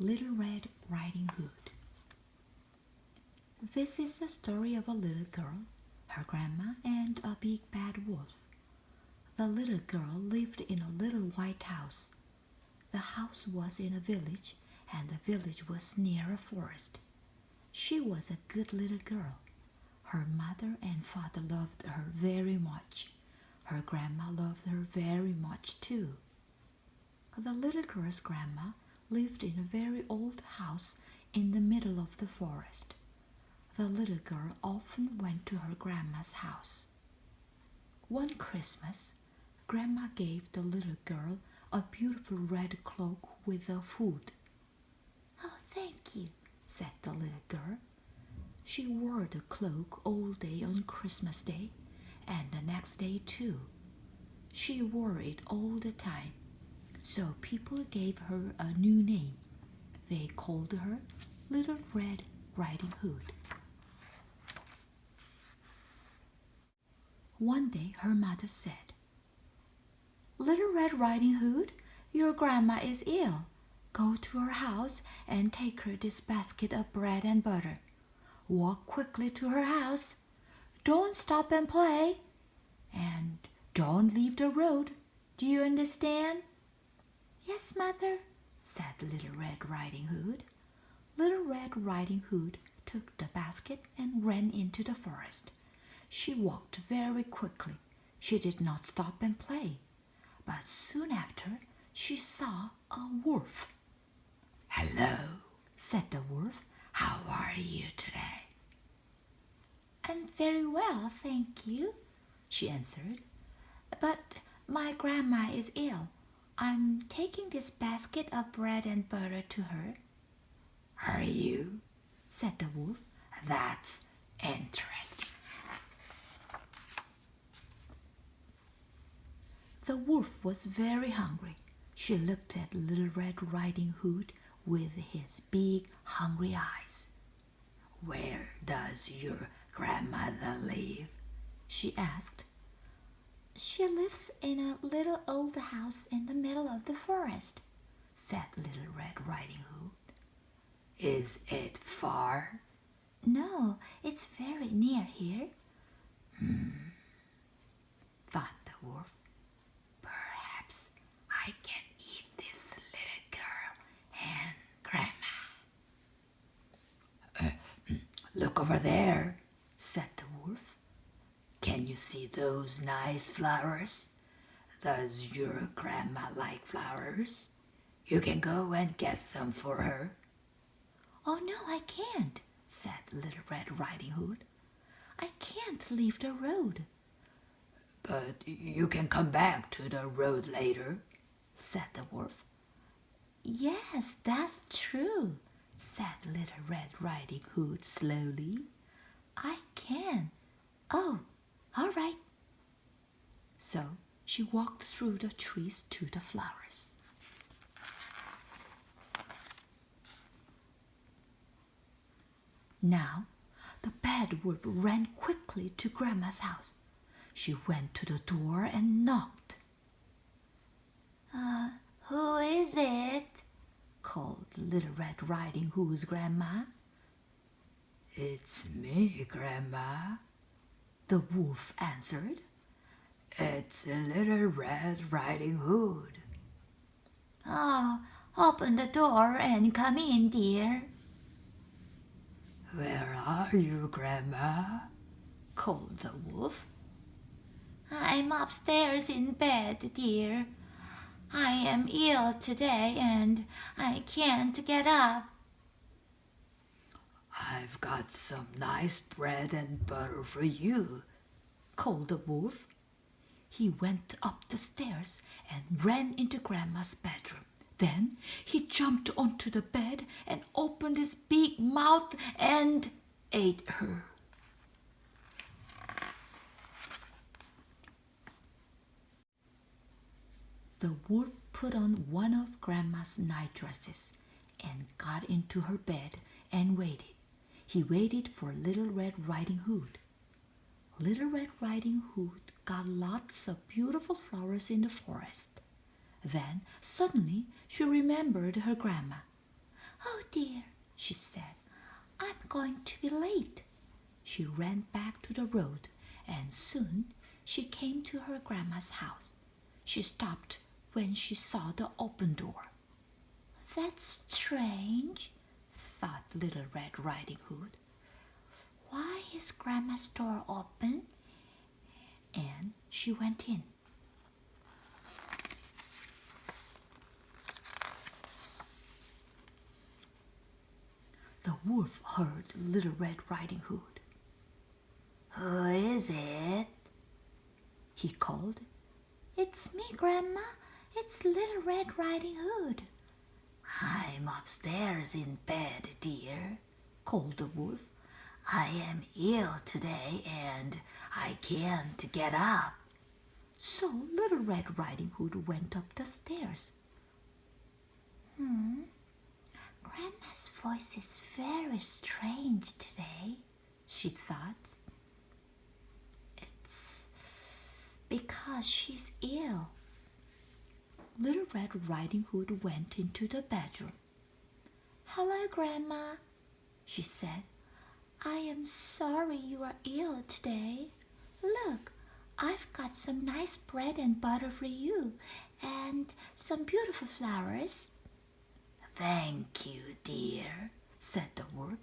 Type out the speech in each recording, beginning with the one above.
Little Red Riding Hood. This is the story of a little girl, her grandma, and a big bad wolf. The little girl lived in a little white house. The house was in a village, and the village was near a forest. She was a good little girl. Her mother and father loved her very much. Her grandma loved her very much too. The little girl's grandma lived in a very old house in the middle of the forest. The little girl often went to her grandma's house. One Christmas, Grandma gave the little girl a beautiful red cloak with a hood. "Oh, thank you," said the little girl. She wore the cloak all day on Christmas Day and the next day too. She wore it all the time, so people gave her a new name. They called her Little Red Riding Hood. One day her mother said, "Little Red Riding Hood, your grandma is ill. Go to her house and take her this basket of bread and butter. Walk quickly to her house. Don't stop and play. And don't leave the road. Do you understand?" "Yes, Mother," said Little Red Riding Hood. Little Red Riding Hood took the basket and ran into the forest. She walked very quickly. She did not stop and play. But soon after, she saw a wolf. "Hello," said the wolf. "How are you today?" "I'm very well, thank you," she answered. "But my grandma is ill. I'm taking this basket of bread and butter to her." "Are you?" said the wolf. "That's interesting." The wolf was very hungry. She looked at Little Red Riding Hood with his big, hungry eyes. "Where does your grandmother live?" she asked. "She lives in a little old house in the middle of the forest," said Little Red Riding Hood. "Is it far?" "No, it's very near here." Thought the wolf. "Perhaps I can eat this little girl and grandma." "Look over there," said the wolf. "Can you see those nice flowers? Does your grandma like flowers? You can go and get some for her." "Oh, no, I can't," said Little Red Riding Hood. "I can't leave the road." "But you can come back to the road later," said the wolf. "Yes, that's true," said Little Red Riding Hood slowly. "I can. Oh, all right." So she walked through the trees to the flowers. Now the bad wolf ran quickly to Grandma's house. She went to the door and knocked. "Who is it?" called Little Red Riding Hood's grandma. "It's me, Grandma," the wolf answered. "It's Little Red Riding Hood." "Oh, open the door and come in, dear." "Where are you, Grandma?" called the wolf. "I'm upstairs in bed, dear. I am ill today and I can't get up." "I've got some nice bread and butter for you," called the wolf. He went up the stairs and ran into Grandma's bedroom. Then he jumped onto the bed and opened his big mouth and ate her. The wolf put on one of Grandma's night dresses and got into her bed and waited. He waited for Little Red Riding Hood. Little Red Riding Hood got lots of beautiful flowers in the forest. Then suddenly she remembered her grandma. "Oh dear," she said, "I'm going to be late." She ran back to the road, and soon she came to her grandma's house. She stopped when she saw the open door. "That's strange," thought Little Red Riding Hood. "Why is Grandma's door open?" And she went in. The wolf heard Little Red Riding Hood. "Who is it?" he called. "It's me, Grandma. It's Little Red Riding Hood." "I'm upstairs in bed, dear," called the wolf. "I am ill today and I can't get up." So Little Red Riding Hood went up the stairs. Grandma's voice is very strange today," she thought. "It's because she's ill." Little Red Riding Hood went into the bedroom. "Hello, Grandma," she said. "I am sorry you are ill today. Look, I've got some nice bread and butter for you and some beautiful flowers." "Thank you, dear," said the wolf.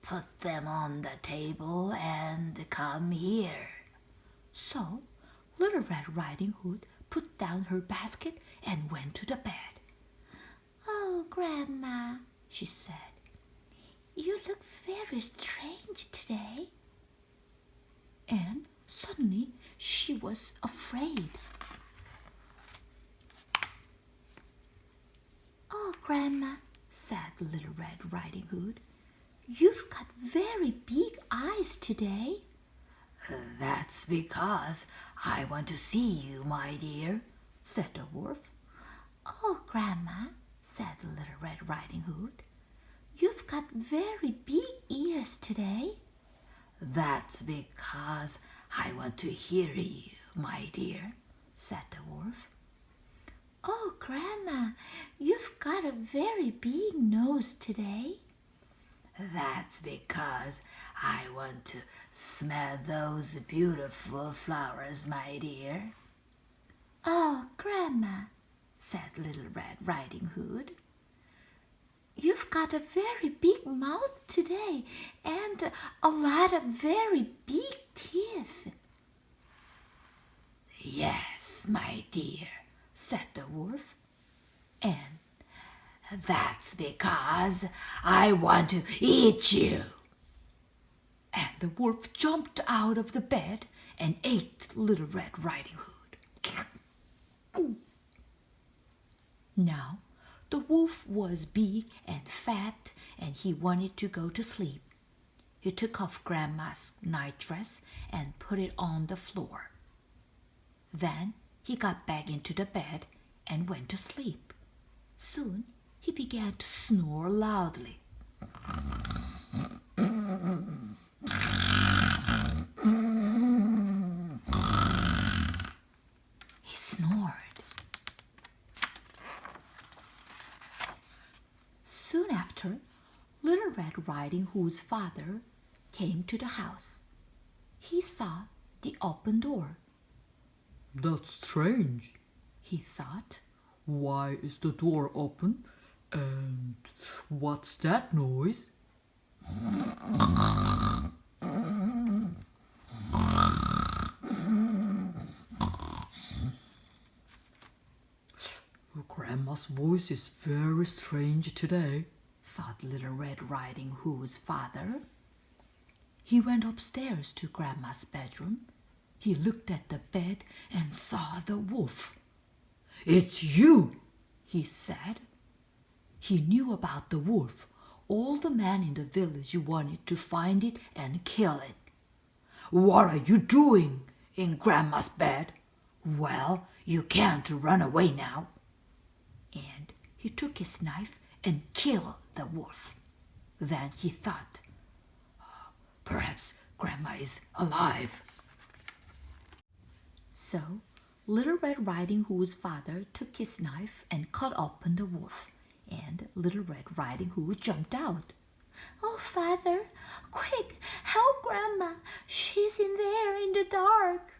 "Put them on the table and come here." So Little Red Riding Hood put down her basket and went to the bed. "Oh, Grandma," she said, "you look very strange today." And suddenly she was afraid. "Oh, Grandma," said Little Red Riding Hood, "you've got very big eyes today." "That's because I want to see you, my dear," said the wolf. "Oh, Grandma," said Little Red Riding Hood, "you've got very big ears today." "That's because I want to hear you, my dear," said the wolf. "Oh, Grandma, you've got a very big nose today." "That's because I want to smell those beautiful flowers, my dear." "Oh, Grandma," said Little Red Riding Hood, "you've got a very big mouth today and a lot of very big teeth." "Yes, my dear," said the wolf, "and that's because I want to eat you." And the wolf jumped out of the bed and ate Little Red Riding Hood. Now, the wolf was big and fat, and he wanted to go to sleep. He took off Grandma's nightdress and put it on the floor. Then he got back into the bed and went to sleep. Soon he began to snore loudly. He snored. Soon after, Little Red Riding Hood's father came to the house. He saw the open door. "That's strange," he thought. "Why is the door open? And what's that noise?" "Grandma's voice is very strange today," thought Little Red Riding Hood's father. He went upstairs to Grandma's bedroom. He looked at the bed and saw the wolf. "It's you," he said. He knew about the wolf. All the men in the village wanted to find it and kill it. "What are you doing in Grandma's bed?" "Well, you can't run away now." And he took his knife and killed the wolf. Then he thought, "Perhaps Grandma is alive." So Little Red Riding Hood's father took his knife and cut open the wolf. and Little Red Riding Hood jumped out. "Oh, Father, quick, help Grandma. She's in there in the dark."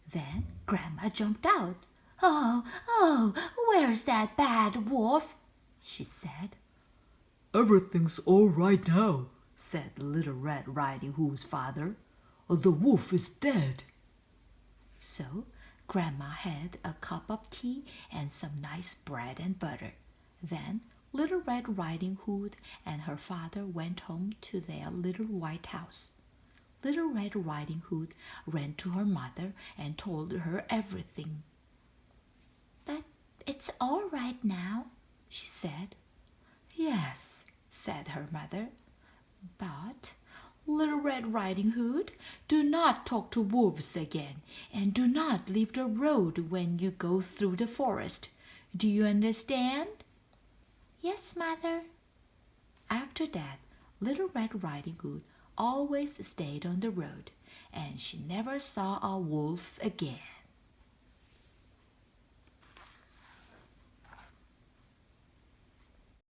Then Grandma jumped out. Oh, where's that bad wolf?" she said. Everything's all right now," said Little Red Riding Hood's father. "The wolf is dead." So Grandma had a cup of tea and some nice bread and butter. Then Little Red Riding Hood and her father went home to their little white house. Little Red Riding Hood ran to her mother and told her everything. "But it's all right now," she said. "Yes," said her mother, "but Little Red Riding Hood, do not talk to wolves again, and do not leave the road when you go through the forest. Do you understand?" "Yes, Mother." After that, Little Red Riding Hood always stayed on the road, and she never saw a wolf again.